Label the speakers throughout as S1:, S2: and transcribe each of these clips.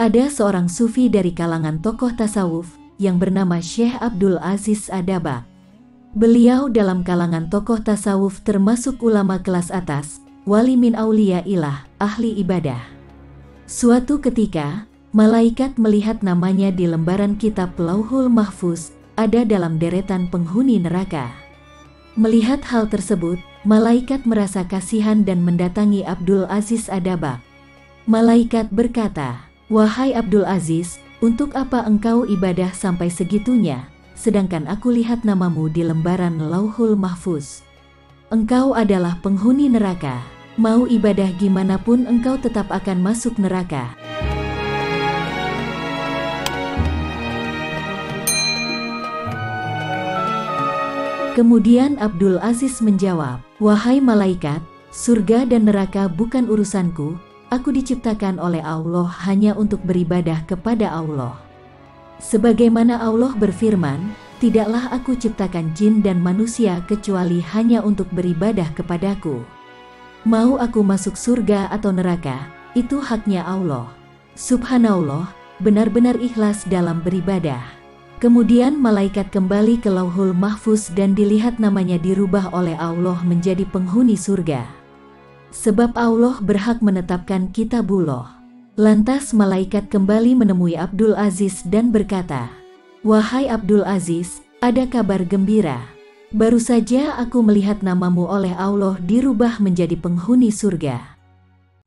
S1: Ada seorang sufi dari kalangan tokoh tasawuf yang bernama Syekh Abdul Aziz Adabak. Beliau dalam kalangan tokoh tasawuf termasuk ulama kelas atas, wali min aulia ilah, ahli ibadah. Suatu ketika, malaikat melihat namanya di lembaran kitab Lauhul Mahfuz, ada dalam deretan penghuni neraka. Melihat hal tersebut, malaikat merasa kasihan dan mendatangi Abdul Aziz Adabak. Malaikat berkata, "Wahai Abdul Aziz, untuk apa engkau ibadah sampai segitunya, sedangkan aku lihat namamu di lembaran Lauhul Mahfuz? Engkau adalah penghuni neraka, mau ibadah gimana pun engkau tetap akan masuk neraka." Kemudian Abdul Aziz menjawab, "Wahai malaikat, surga dan neraka bukan urusanku, aku diciptakan oleh Allah hanya untuk beribadah kepada Allah. Sebagaimana Allah berfirman, tidaklah aku ciptakan jin dan manusia kecuali hanya untuk beribadah kepadaku. Mau aku masuk surga atau neraka, itu haknya Allah. Subhanallah, benar-benar ikhlas dalam beribadah." Kemudian malaikat kembali ke Lauhul Mahfuz dan dilihat namanya dirubah oleh Allah menjadi penghuni surga. Sebab Allah berhak menetapkan kitabullah. Lantas malaikat kembali menemui Abdul Aziz dan berkata, "Wahai Abdul Aziz, ada kabar gembira. Baru saja aku melihat namamu oleh Allah dirubah menjadi penghuni surga."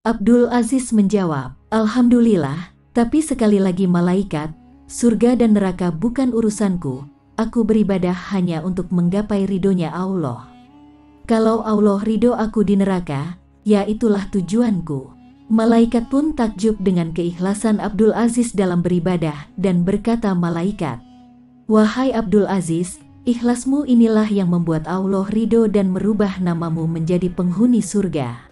S1: Abdul Aziz menjawab, "Alhamdulillah, tapi sekali lagi malaikat, surga dan neraka bukan urusanku, aku beribadah hanya untuk menggapai ridhonya Allah. Kalau Allah ridho aku di neraka, ya itulah tujuanku." Malaikat pun takjub dengan keikhlasan Abdul Aziz dalam beribadah dan berkata malaikat, "Wahai Abdul Aziz, ikhlasmu inilah yang membuat Allah ridho dan merubah namamu menjadi penghuni surga."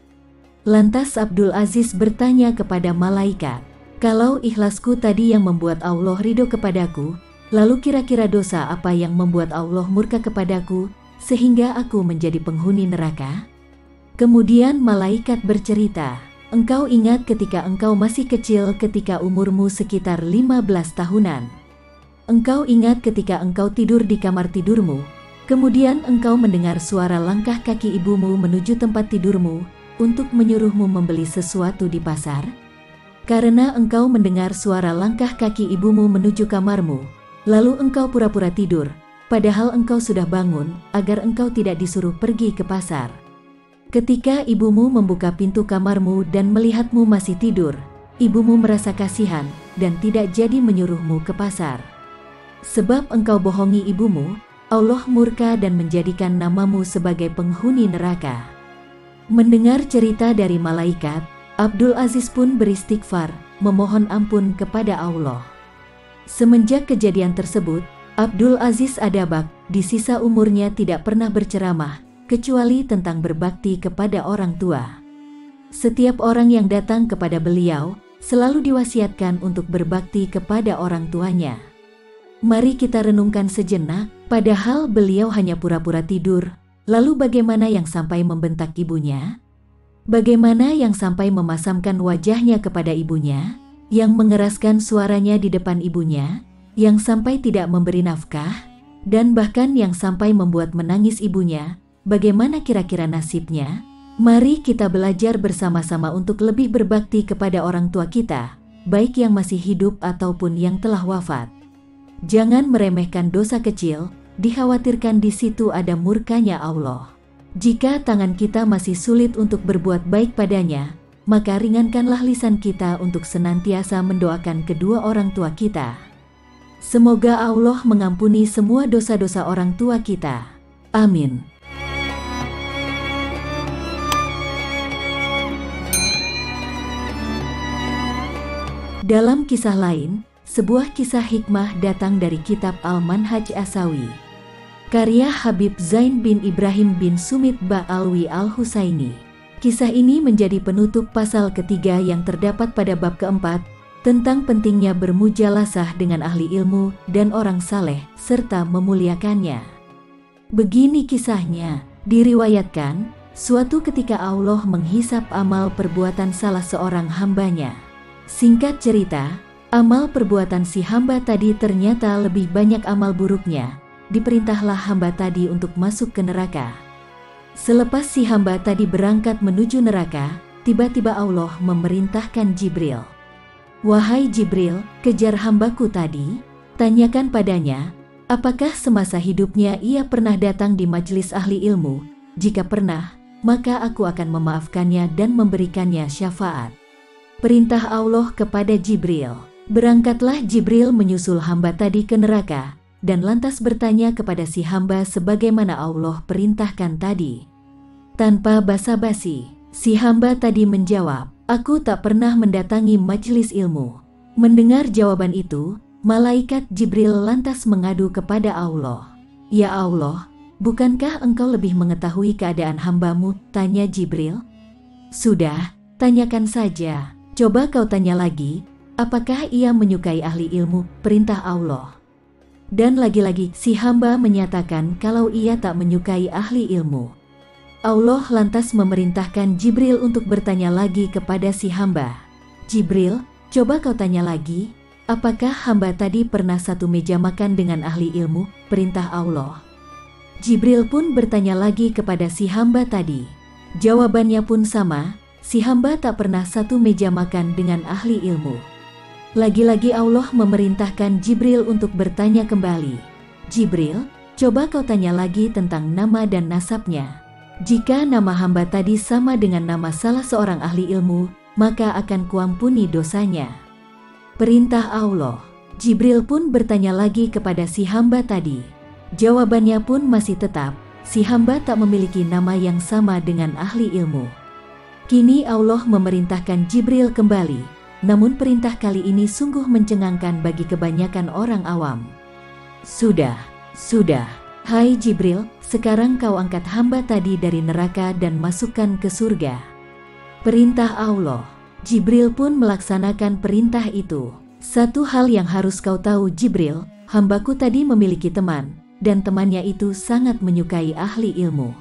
S1: Lantas Abdul Aziz bertanya kepada malaikat, "Kalau ikhlasku tadi yang membuat Allah ridho kepadaku, lalu kira-kira dosa apa yang membuat Allah murka kepadaku, sehingga aku menjadi penghuni neraka?" Kemudian malaikat bercerita, "Engkau ingat ketika engkau masih kecil ketika umurmu sekitar 15 tahunan. Engkau ingat ketika engkau tidur di kamar tidurmu, kemudian engkau mendengar suara langkah kaki ibumu menuju tempat tidurmu untuk menyuruhmu membeli sesuatu di pasar? Karena engkau mendengar suara langkah kaki ibumu menuju kamarmu, lalu engkau pura-pura tidur, padahal engkau sudah bangun, agar engkau tidak disuruh pergi ke pasar. Ketika ibumu membuka pintu kamarmu dan melihatmu masih tidur, ibumu merasa kasihan dan tidak jadi menyuruhmu ke pasar. Sebab engkau bohongi ibumu, Allah murka dan menjadikan namamu sebagai penghuni neraka." Mendengar cerita dari malaikat, Abdul Aziz pun beristighfar, memohon ampun kepada Allah. Semenjak kejadian tersebut, Abdul Aziz Adabak di sisa umurnya tidak pernah berceramah, kecuali tentang berbakti kepada orang tua. Setiap orang yang datang kepada beliau, selalu diwasiatkan untuk berbakti kepada orang tuanya. Mari kita renungkan sejenak, padahal beliau hanya pura-pura tidur, lalu bagaimana yang sampai membentak ibunya? Bagaimana yang sampai memasamkan wajahnya kepada ibunya, yang mengeraskan suaranya di depan ibunya, yang sampai tidak memberi nafkah, dan bahkan yang sampai membuat menangis ibunya? Bagaimana kira-kira nasibnya? Mari kita belajar bersama-sama untuk lebih berbakti kepada orang tua kita, baik yang masih hidup ataupun yang telah wafat. Jangan meremehkan dosa kecil, dikhawatirkan di situ ada murkanya Allah. Jika tangan kita masih sulit untuk berbuat baik padanya, maka ringankanlah lisan kita untuk senantiasa mendoakan kedua orang tua kita. Semoga Allah mengampuni semua dosa-dosa orang tua kita. Amin. Dalam kisah lain, sebuah kisah hikmah datang dari kitab Al-Manhaj Asawi, karya Habib Zain bin Ibrahim bin Sumit Ba'alwi Al-Husaini. Kisah ini menjadi penutup pasal ketiga yang terdapat pada bab keempat, tentang pentingnya bermujalasah dengan ahli ilmu dan orang saleh, serta memuliakannya. Begini kisahnya, diriwayatkan, suatu ketika Allah menghisap amal perbuatan salah seorang hambanya. Singkat cerita, Amal perbuatan si hamba tadi ternyata lebih banyak amal buruknya. Diperintahlah hamba tadi untuk masuk ke neraka. Selepas si hamba tadi berangkat menuju neraka, tiba-tiba Allah memerintahkan Jibril. "Wahai Jibril, kejar hambaku tadi, tanyakan padanya, apakah semasa hidupnya ia pernah datang di majelis ahli ilmu? Jika pernah, maka aku akan memaafkannya dan memberikannya syafaat." Perintah Allah kepada Jibril. Berangkatlah Jibril menyusul hamba tadi ke neraka, dan lantas bertanya kepada si hamba sebagaimana Allah perintahkan tadi. Tanpa basa-basi, si hamba tadi menjawab, "Aku tak pernah mendatangi majelis ilmu." Mendengar jawaban itu, malaikat Jibril lantas mengadu kepada Allah. "Ya Allah, bukankah engkau lebih mengetahui keadaan hambamu?" tanya Jibril. "Sudah, tanyakan saja. Coba kau tanya lagi, apakah ia menyukai ahli ilmu?" perintah Allah. Dan lagi-lagi si hamba menyatakan kalau ia tak menyukai ahli ilmu. Allah lantas memerintahkan Jibril untuk bertanya lagi kepada si hamba. "Jibril, coba kau tanya lagi, apakah hamba tadi pernah satu meja makan dengan ahli ilmu?" perintah Allah. Jibril pun bertanya lagi kepada si hamba tadi. Jawabannya pun sama, si hamba tak pernah satu meja makan dengan ahli ilmu. Lagi-lagi Allah memerintahkan Jibril untuk bertanya kembali. "Jibril, coba kau tanya lagi tentang nama dan nasabnya. Jika nama hamba tadi sama dengan nama salah seorang ahli ilmu, maka akan kuampuni dosanya." Perintah Allah. Jibril pun bertanya lagi kepada si hamba tadi. Jawabannya pun masih tetap, si hamba tak memiliki nama yang sama dengan ahli ilmu. Kini Allah memerintahkan Jibril kembali, namun perintah kali ini sungguh mencengangkan bagi kebanyakan orang awam. Sudah. Hai Jibril, sekarang kau angkat hamba tadi dari neraka dan masukkan ke surga." Perintah Allah. Jibril pun melaksanakan perintah itu. "Satu hal yang harus kau tahu Jibril, hambaku tadi memiliki teman, dan temannya itu sangat menyukai ahli ilmu.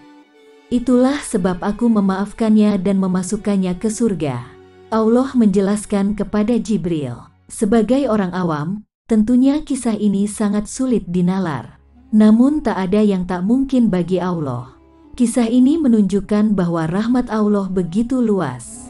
S1: Itulah sebab aku memaafkannya dan memasukkannya ke surga." Allah menjelaskan kepada Jibril. Sebagai orang awam, tentunya kisah ini sangat sulit dinalar. Namun tak ada yang tak mungkin bagi Allah. Kisah ini menunjukkan bahwa rahmat Allah begitu luas.